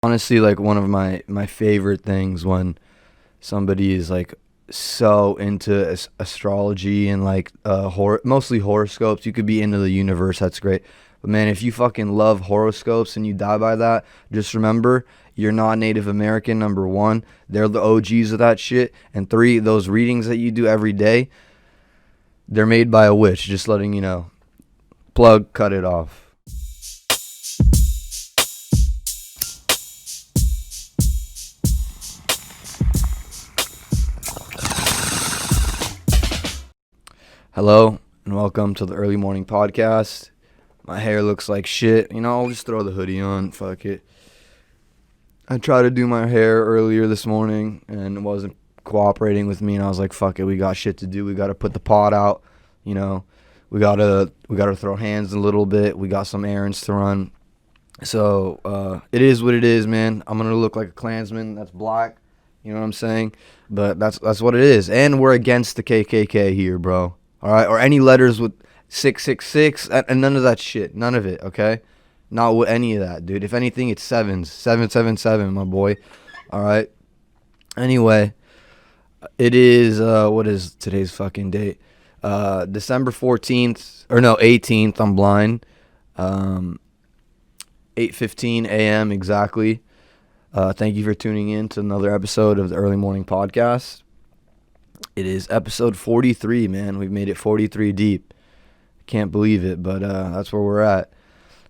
Honestly, like one of my favorite things when somebody is like so into astrology and like mostly horoscopes. You could be into the universe, that's great. But man, if you fucking love horoscopes and you die by that, just remember you're not Native American. Number one, they're the OGs of that shit, and three, those readings that you do every day, they're made by a witch. Just letting you know. Plug, cut it off. Hello and welcome to the early morning podcast. My hair looks like shit. I'll just throw the hoodie on. Fuck it. I tried to do my hair earlier this morning and it wasn't cooperating with me, and I was like, fuck it, we got shit to do. We gotta put the pot out. You know, we gotta throw hands a little bit. We got some errands to run. So it is what it is, man. I'm gonna look like a Klansman that's black. You know what I'm saying? But that's what it is. And we're against the KKK here, bro. All right, or any letters with 666 and none of that shit. None of it, okay? Not with any of that, dude. If anything, it's sevens. 777, my boy. All right. Anyway, it is what is today's fucking date? December 14th or no, 18th. I'm blind. 8:15 a.m. exactly. Thank you for tuning in to another episode of the Early Morning Podcast. It is episode 43, man. We've made it 43 deep. Can't believe it, but that's where we're at.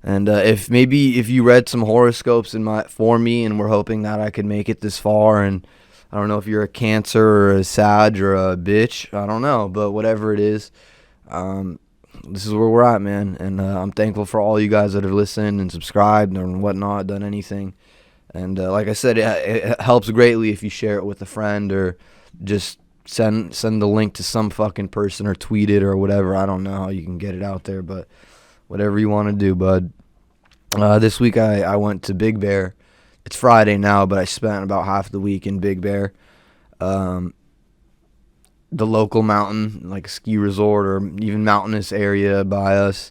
And if you read some horoscopes for me, and we're hoping that I could make it this far, and I don't know if you're a Cancer or a Sag or a bitch, I don't know, but whatever it is, this is where we're at, man. And I'm thankful for all you guys that have listened and subscribed and whatnot, done anything. And like I said, it helps greatly if you share it with a friend or just send the link to some fucking person or tweet it or whatever. I don't know how you can get it out there, but whatever you want to do, bud. This week I went to Big Bear. It's Friday now, but I spent about half the week in Big Bear. The local mountain, like a ski resort or even mountainous area by us.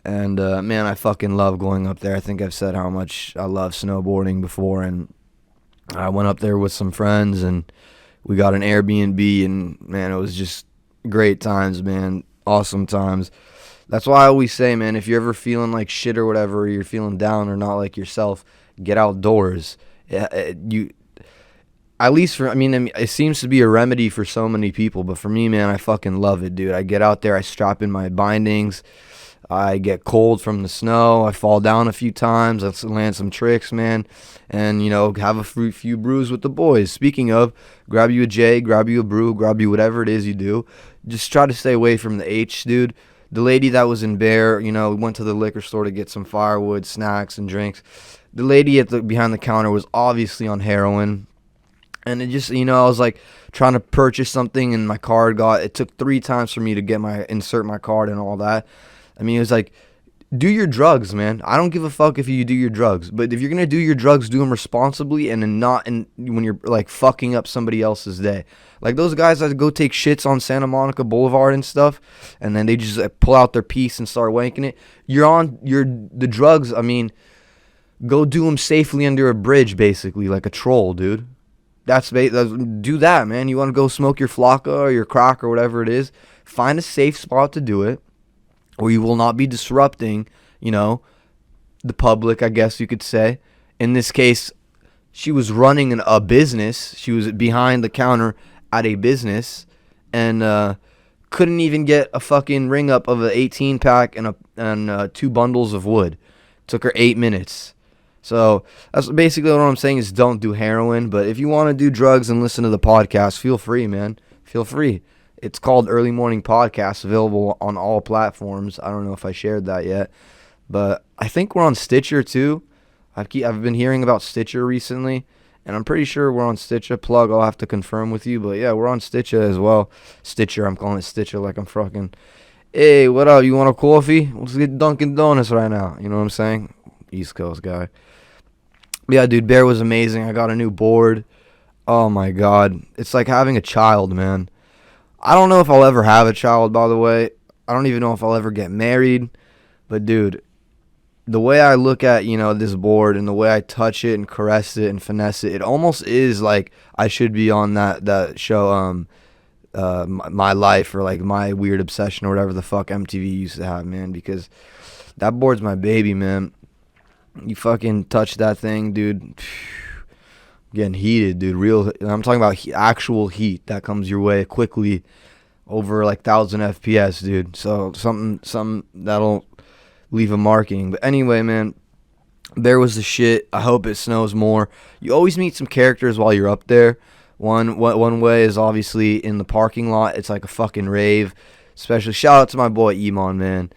And man, I fucking love going up there. I think I've said how much I love snowboarding before, and I went up there with some friends and we got an Airbnb, and man, it was just great times, man. Awesome times. That's why I always say, man, if you're ever feeling like shit or whatever, or you're feeling down or not like yourself, get outdoors. You, at least for, I mean, it seems to be a remedy for so many people, but for me, man, I fucking love it, dude. I get out there, I strap in my bindings, I get cold from the snow, I fall down a few times, I land some tricks, man, and, have a few brews with the boys. Speaking of, grab you a J, grab you a brew, grab you whatever it is you do. Just try to stay away from the H, dude. The lady that was in Bear, we went to the liquor store to get some firewood, snacks, and drinks. The lady behind the counter was obviously on heroin. And it just, I was like trying to purchase something, and my card it took 3 times for me to insert my card and all that. I mean, it was like, do your drugs, man. I don't give a fuck if you do your drugs, but if you're going to do your drugs, do them responsibly and not when you're like fucking up somebody else's day. Like those guys that go take shits on Santa Monica Boulevard and stuff, and then they just pull out their piece and start wanking it. The drugs, I mean, go do them safely under a bridge, basically, like a troll, dude. Do that, man. You want to go smoke your flocka or your crack or whatever it is, find a safe spot to do it, or you will not be disrupting, the public, I guess you could say. In this case, she was running a business. She was behind the counter at a business and couldn't even get a fucking ring up of an 18-pack and 2 bundles of wood. Took her 8 minutes. So that's basically what I'm saying is don't do heroin. But if you want to do drugs and listen to the podcast, feel free, man. Feel free. It's called Early Morning Podcast, available on all platforms. I don't know if I shared that yet, but I think we're on Stitcher too. I've been hearing about Stitcher recently, and I'm pretty sure we're on Stitcher. Plug, I'll have to confirm with you, but yeah, we're on Stitcher as well. Stitcher, I'm calling it Stitcher like I'm fucking. Hey, what up? You want a coffee? Let's get Dunkin' Donuts right now. You know what I'm saying? East Coast guy. Yeah, dude, Bear was amazing. I got a new board. Oh my god, it's like having a child, man. I don't know if I'll ever have a child, by the way. I don't even know if I'll ever get married. But, dude, the way I look at, this board and the way I touch it and caress it and finesse it, it almost is like I should be on that show, My Life, or like My Weird Obsession, or whatever the fuck MTV used to have, man, because that board's my baby, man. You fucking touch that thing, dude. Getting heated, dude. I'm talking about actual heat that comes your way quickly over like 1,000 FPS, dude. So something that'll leave a marking. But anyway, man, there was the shit. I hope it snows more. You always meet some characters while you're up there. One way is obviously in the parking lot. It's like a fucking rave. Especially shout out to my boy Iman, man.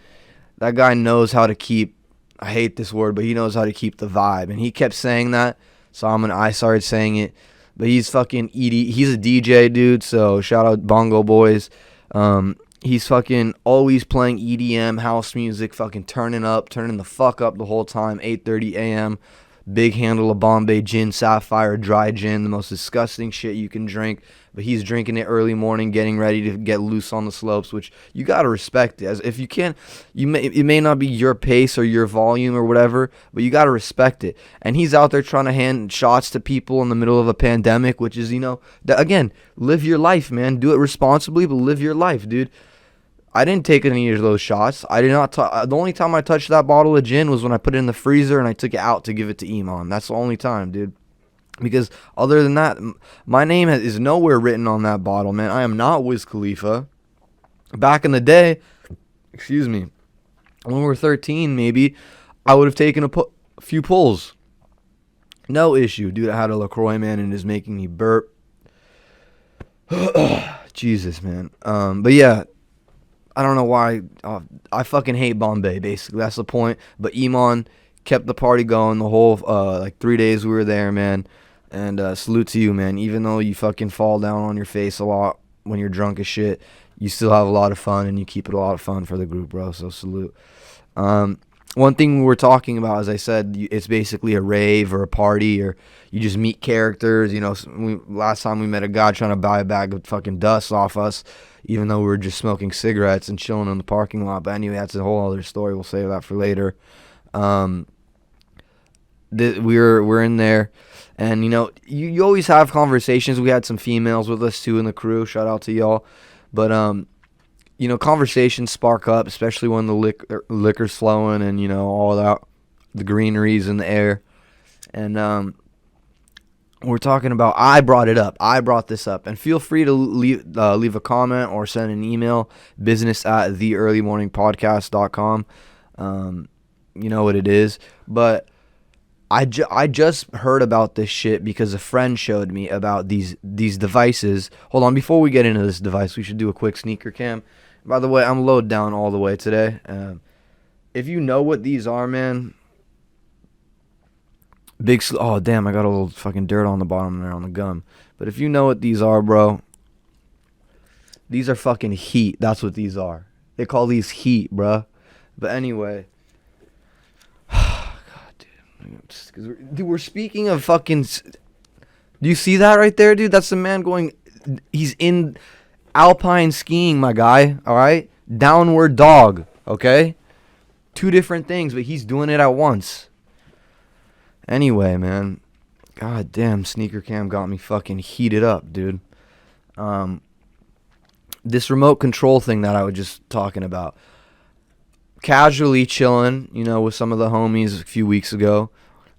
That guy knows how to keep, I hate this word, but he knows how to keep the vibe. And he kept saying that, so I started saying it. But he's fucking he's a DJ, dude, so shout out Bongo Boys. He's fucking always playing EDM, house music, fucking turning the fuck up the whole time, 8:30 a.m., big handle of Bombay gin, Sapphire, dry gin, the most disgusting shit you can drink. But he's drinking it early morning, getting ready to get loose on the slopes, which you gotta respect. As if you can't, it may not be your pace or your volume or whatever, but you gotta respect it. And he's out there trying to hand shots to people in the middle of a pandemic, which is, again, live your life, man. Do it responsibly, but live your life, dude. I didn't take any of those shots. I did not. The only time I touched that bottle of gin was when I put it in the freezer and I took it out to give it to Iman. That's the only time, dude. Because other than that, my name is nowhere written on that bottle, man. I am not Wiz Khalifa. Back in the day, excuse me, when we were 13, maybe, I would have taken a few pulls. No issue, dude. I had a LaCroix, man, and it is making me burp. Jesus, man. But yeah, I don't know why. I fucking hate Bombay, basically. That's the point. But Iman kept the party going the whole, 3 days we were there, man. And salute to you, man. Even though you fucking fall down on your face a lot when you're drunk as shit, you still have a lot of fun, and you keep it a lot of fun for the group, bro. So salute. One thing we were talking about, as I said, it's basically a rave or a party, or you just meet characters. Last time we met a guy trying to buy a bag of fucking dust off us, even though we were just smoking cigarettes and chilling in the parking lot. But anyway, that's a whole other story. We'll save that for later. We're in there, and you always have conversations. We had some females with us too in the crew. Shout out to y'all. But conversations spark up, especially when the liquor's flowing and all that, the greenery's in the air. And we're talking about, I brought this up, and feel free to leave a comment or send an email, business@theearlymorningpodcast.com. You know what it is. But I just heard about this shit because a friend showed me about these devices. Hold on, before we get into this device, we should do a quick sneaker cam. By the way, I'm low down all the way today. If you know what these are, man, oh damn, I got a little fucking dirt on the bottom there on the gum. But if you know what these are, bro, these are fucking heat. That's what these are. They call these heat, bro. But anyway, dude, we're speaking of fucking. Do you see that right there, dude? That's the man going. He's in alpine skiing, my guy. All right, downward dog. Okay, two different things, but he's doing it at once. Anyway, man, god damn, sneaker cam got me fucking heated up, dude. This remote control thing that I was just talking about. Casually chilling, with some of the homies a few weeks ago.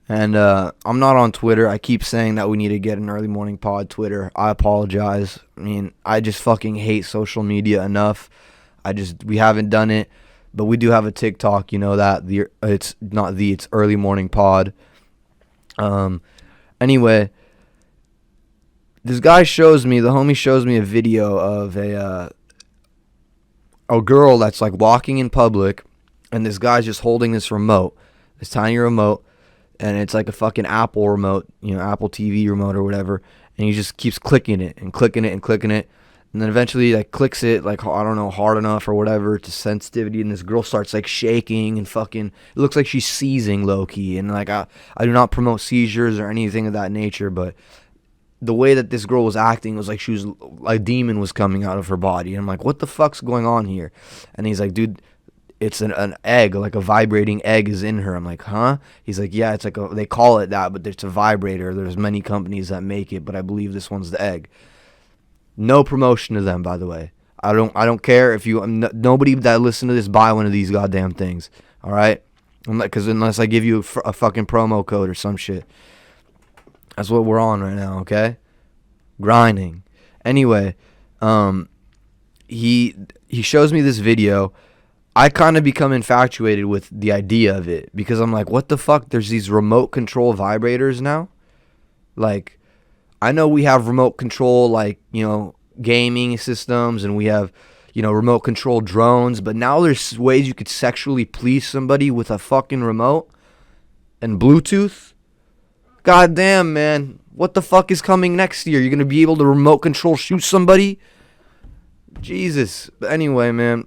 And I'm not on Twitter. I keep saying that we need to get an early morning pod Twitter. I apologize. I just fucking hate social media enough. We haven't done it. But we do have a TikTok, that. It's early morning pod. Anyway, this guy the homie shows me a video of a girl that's like walking in public, and this guy's just holding this tiny remote, and it's like a fucking Apple remote, Apple TV remote or whatever, and he just keeps clicking it and clicking it and clicking it, and then eventually like clicks it like, I don't know, hard enough or whatever to sensitivity, and this girl starts like shaking and fucking, it looks like she's seizing low-key, and like I do not promote seizures or anything of that nature, but the way that this girl was acting was like she was, like, a demon was coming out of her body. And I'm like, what the fuck's going on here? And he's like, dude, it's an egg, like a vibrating egg is in her. I'm like, huh? He's like, yeah, it's like they call it that, but it's a vibrator. There's many companies that make it, but I believe this one's the egg. No promotion to them, by the way. I don't care if you nobody that listen to this buy one of these goddamn things. All right, because unless I give you a fucking promo code or some shit. That's what we're on right now. Okay, grinding. Anyway, he shows me this video. I kind of become infatuated with the idea of it because I'm like, what the fuck? There's these remote control vibrators now. Like, I know we have remote control, like, gaming systems, and we have, remote control drones, but now there's ways you could sexually please somebody with a fucking remote and Bluetooth. God damn, man. What the fuck is coming next year? You're going to be able to remote control shoot somebody? Jesus. But anyway, man.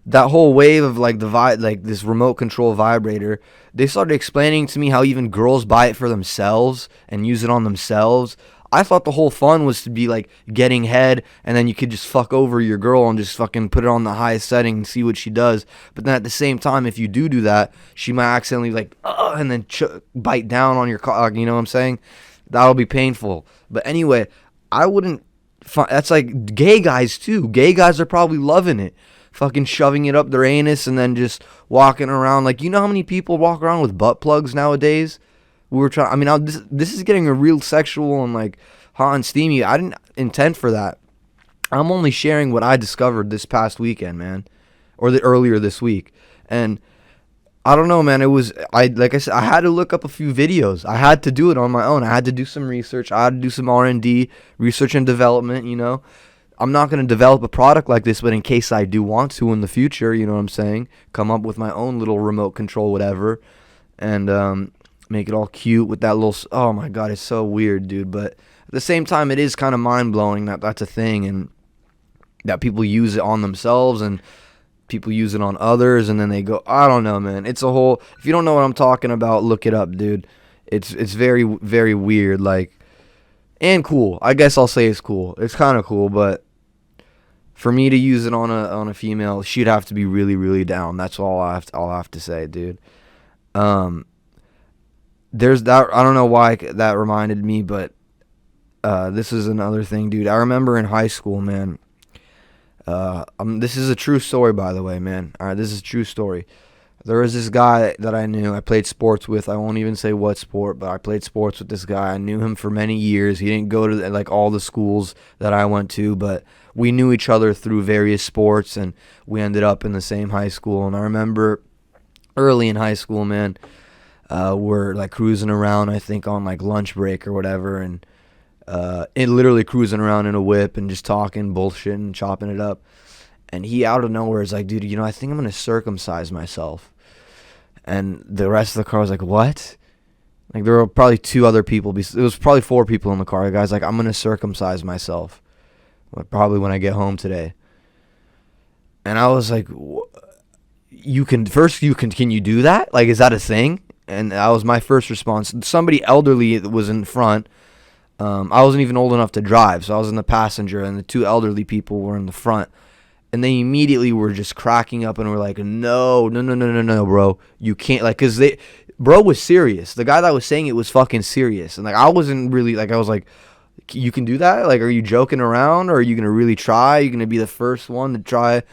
That whole wave of like this remote control vibrator, they started explaining to me how even girls buy it for themselves and use it on themselves. I thought the whole fun was to be like getting head, and then you could just fuck over your girl and just fucking put it on the highest setting and see what she does. But then at the same time, if you do that, she might accidentally like and then bite down on your cock. You know what I'm saying? That'll be painful. But anyway, I wouldn't. That's like gay guys too. Gay guys are probably loving it. Fucking shoving it up their anus and then just walking around. Like, you know how many people walk around with butt plugs nowadays? We were trying. I mean, this is getting a real sexual and like hot and steamy. I didn't intend for that. I'm only sharing what I discovered this past weekend, man, or earlier this week. And I don't know, man. Like I said, I had to look up a few videos. I had to do it on my own. I had to do some research. I had to do some R&D, research and development. I'm not going to develop a product like this, but in case I do want to in the future, you know what I'm saying? Come up with my own little remote control, whatever, and make it all cute with that little. Oh my God, it's so weird, dude. But at the same time, it is kind of mind blowing that that's a thing and that people use it on themselves and people use it on others, and then they go, I don't know, man. It's a whole. If you don't know what I'm talking about, look it up, dude. It's very, very weird, like, and cool. I guess I'll say it's cool. It's kind of cool, but for me to use it on a female, she'd have to be really, really down. That's all I'll have to say, dude. There's that. I don't know why that reminded me, but this is another thing, dude. I remember in high school, man. This is a true story, by the way, man. All right, this is a true story. There was this guy that I knew. I played sports with. I won't even say what sport, but I played sports with this guy. I knew him for many years. He didn't go to like all the schools that I went to, but we knew each other through various sports, and we ended up in the same high school. And I remember early in high school, man, we're like cruising around, I think on like lunch break or whatever, and it literally cruising around in a whip and just talking bullshit and chopping it up. And he out of nowhere is like, dude, I think I'm going to circumcise myself. And the rest of the car was like, what? Like, there were probably two other people. It was probably four people in the car. The guy's like, I'm going to circumcise myself. Probably when I get home today. And I was like, can you do that? Like, is that a thing? And that was my first response. Somebody elderly was in front. I wasn't even old enough to drive, so I was in the passenger, and the two elderly people were in the front. And they immediately were just cracking up and were like, no, bro. You can't, like, because bro was serious. The guy that was saying it was fucking serious. And, like, I wasn't really, like, I was like, you can do that? Like, are you joking around, or are you going to really try? Are you going to be the first one to try?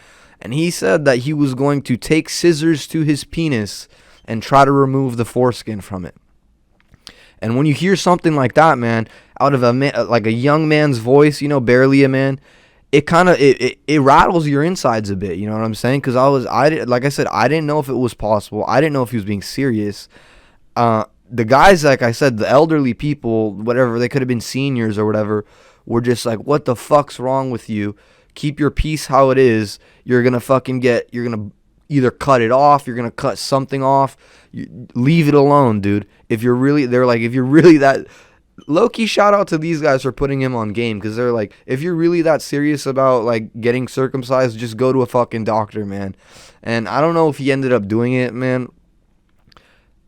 And he said that he was going to take scissors to his penis and try to remove the foreskin from it. And when you hear something like that, man, out of like a young man's voice, barely a man, it kind of it rattles your insides a bit. You know what I'm saying? Because like I said, I didn't know if it was possible. I didn't know if he was being serious. The guys, like I said, the elderly people, whatever, they could have been seniors or whatever, were just like, what the fuck's wrong with you? Keep your piece how it is. You're gonna either cut it off, you're gonna cut something off. Leave it alone, dude. If you're really that low-key, shout out to these guys for putting him on game, because they're like, if you're really that serious about like getting circumcised, just go to a fucking doctor, man. And I don't know if he ended up doing it, man.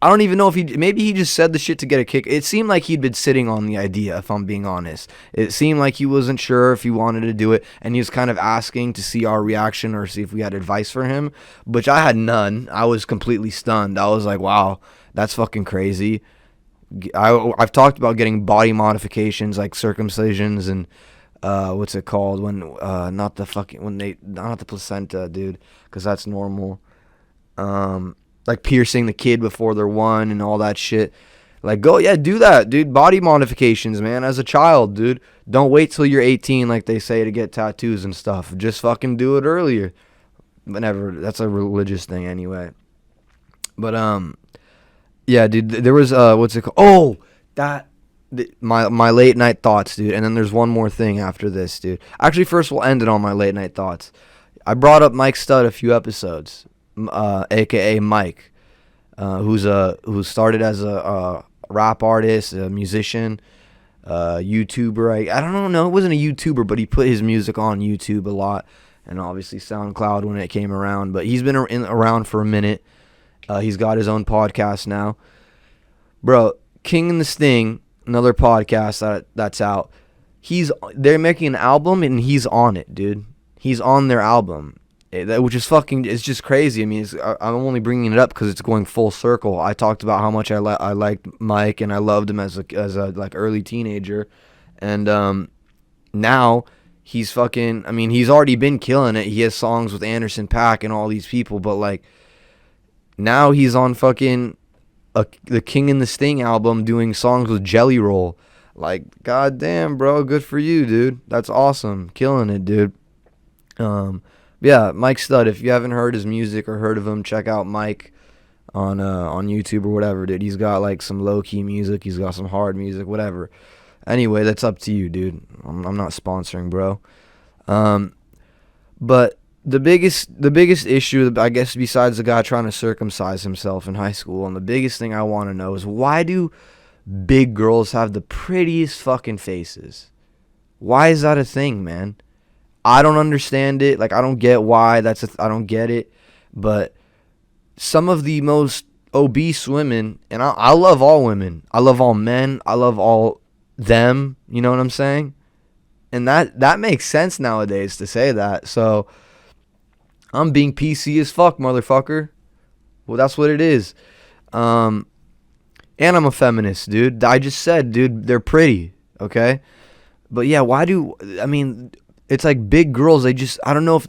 I don't even know if maybe he just said the shit to get a kick. It seemed like he'd been sitting on the idea, if I'm being honest. It seemed like he wasn't sure if he wanted to do it, and he was kind of asking to see our reaction or see if we had advice for him, which I had none. I was completely stunned. I was like, wow, that's fucking crazy. I've talked about getting body modifications like circumcisions and what's it called when not the placenta, dude, because that's normal. Like piercing the kid before they're 1 and all that shit. Like, do that, dude. Body modifications, man. As a child, dude. Don't wait till you're 18, like they say, to get tattoos and stuff. Just fucking do it earlier. Whenever. That's a religious thing anyway. But, yeah, dude. There was, what's it called? My late night thoughts, dude. And then there's one more thing after this, dude. Actually, first we'll end it on my late night thoughts. I brought up Mike Stud a few episodes. AKA Mike, who started as a rap artist, a musician, YouTuber. I don't know, it wasn't a YouTuber, but he put his music on YouTube a lot, and obviously SoundCloud when it came around. But he's been around for a minute. He's got his own podcast now, bro. King and the Sting, another podcast that's out. They're making an album and he's on it, dude. He's on their album. Which is it's just crazy. I mean, I'm only bringing it up because it's going full circle. I talked about how much I liked Mike and I loved him as a like early teenager, and now he's fucking. I mean, he's already been killing it. He has songs with Anderson .Paak and all these people, but like now he's on fucking the King and the Sting album doing songs with Jelly Roll. Like, goddamn, bro, good for you, dude. That's awesome, killing it, dude. Yeah, Mike Stud. If you haven't heard his music or heard of him, check out Mike on YouTube or whatever, dude. He's got like some low key music. He's got some hard music, whatever. Anyway, that's up to you, dude. I'm not sponsoring, bro. But the biggest issue, I guess, besides the guy trying to circumcise himself in high school, and the biggest thing I want to know is, why do big girls have the prettiest fucking faces? Why is that a thing, man? I don't understand it. Like, I don't get why I don't get it. But some of the most obese women, and I love all women. I love all men. I love all them. You know what I'm saying? And that makes sense nowadays to say that. So I'm being PC as fuck, motherfucker. Well, that's what it is. And I'm a feminist, dude. I just said, dude, they're pretty, okay? But yeah, it's like big girls, I don't know if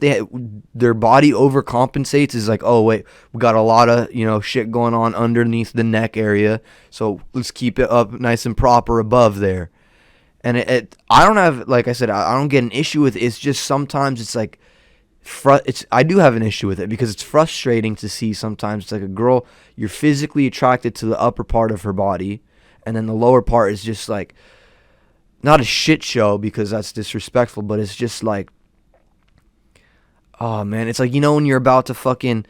their body overcompensates. Is like, oh wait, we got a lot of, shit going on underneath the neck area, so let's keep it up nice and proper above there. And I don't have, like I said, I don't get an issue with it. It's just sometimes it's like, I do have an issue with it because it's frustrating to see sometimes. It's like a girl, you're physically attracted to the upper part of her body, and then the lower part is just like, not a shit show because that's disrespectful, but it's just like, oh man, it's like, when you're about to fucking,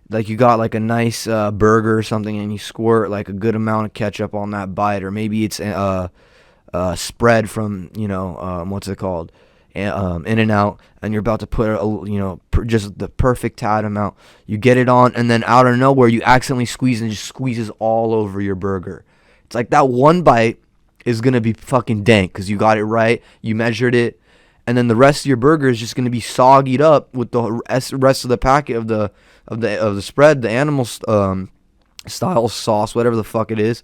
like, you got like a nice burger or something and you squirt like a good amount of ketchup on that bite, or maybe it's spread from, what's it called, In-N-Out, and you're about to put just the perfect tad amount. You get it on, and then out of nowhere you accidentally squeeze, and it just squeezes all over your burger. It's like that one bite is going to be fucking dank because you got it right, you measured it, and then the rest of your burger is just going to be soggied up with the rest of the packet of the spread, the animal style sauce, whatever the fuck it is,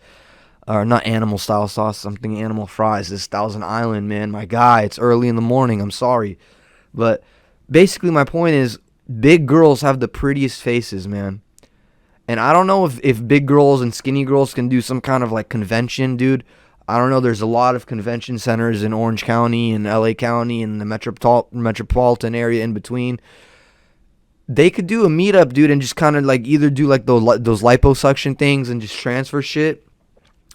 or not animal style sauce, something animal fries. This Thousand Island, man, my guy, it's early in the morning, I'm sorry. But basically my point is, big girls have the prettiest faces, man. And I don't know if big girls and skinny girls can do some kind of like convention, dude. I don't know. There's a lot of convention centers in Orange County and LA County and the metropolitan area in between. They could do a meetup, dude, and just kind of like either do like those liposuction things and just transfer shit,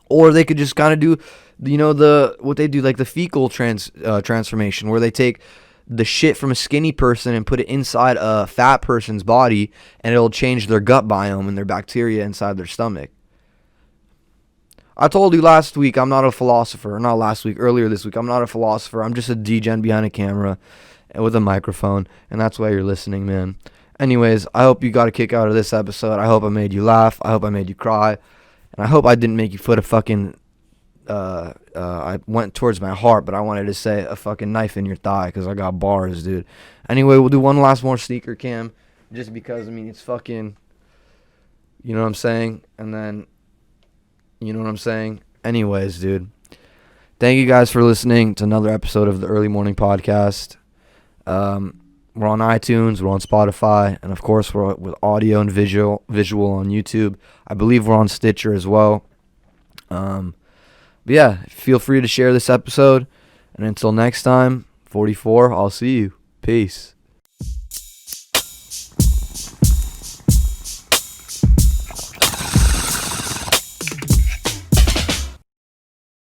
or they could just kind of do, what they do, like the fecal transformation, where they take the shit from a skinny person and put it inside a fat person's body, and it'll change their gut biome and their bacteria inside their stomach. I told you last week I'm not a philosopher. Not last week, earlier this week. I'm not a philosopher. I'm just a degen behind a camera with a microphone, and that's why you're listening, man. Anyways, I hope you got a kick out of this episode. I hope I made you laugh. I hope I made you cry. And I hope I didn't make you put a fucking, I went towards my heart, but I wanted to say a fucking knife in your thigh because I got bars, dude. Anyway, we'll do one last more sneaker cam just because, I mean, it's fucking, you know what I'm saying? And then, you know what I'm saying? Anyways, dude. Thank you guys for listening to another episode of the Early Morning Podcast. We're on iTunes, we're on Spotify, and of course we're with audio and visual on YouTube. I believe we're on Stitcher as well. But yeah, feel free to share this episode. And until next time, 44, I'll see you. Peace.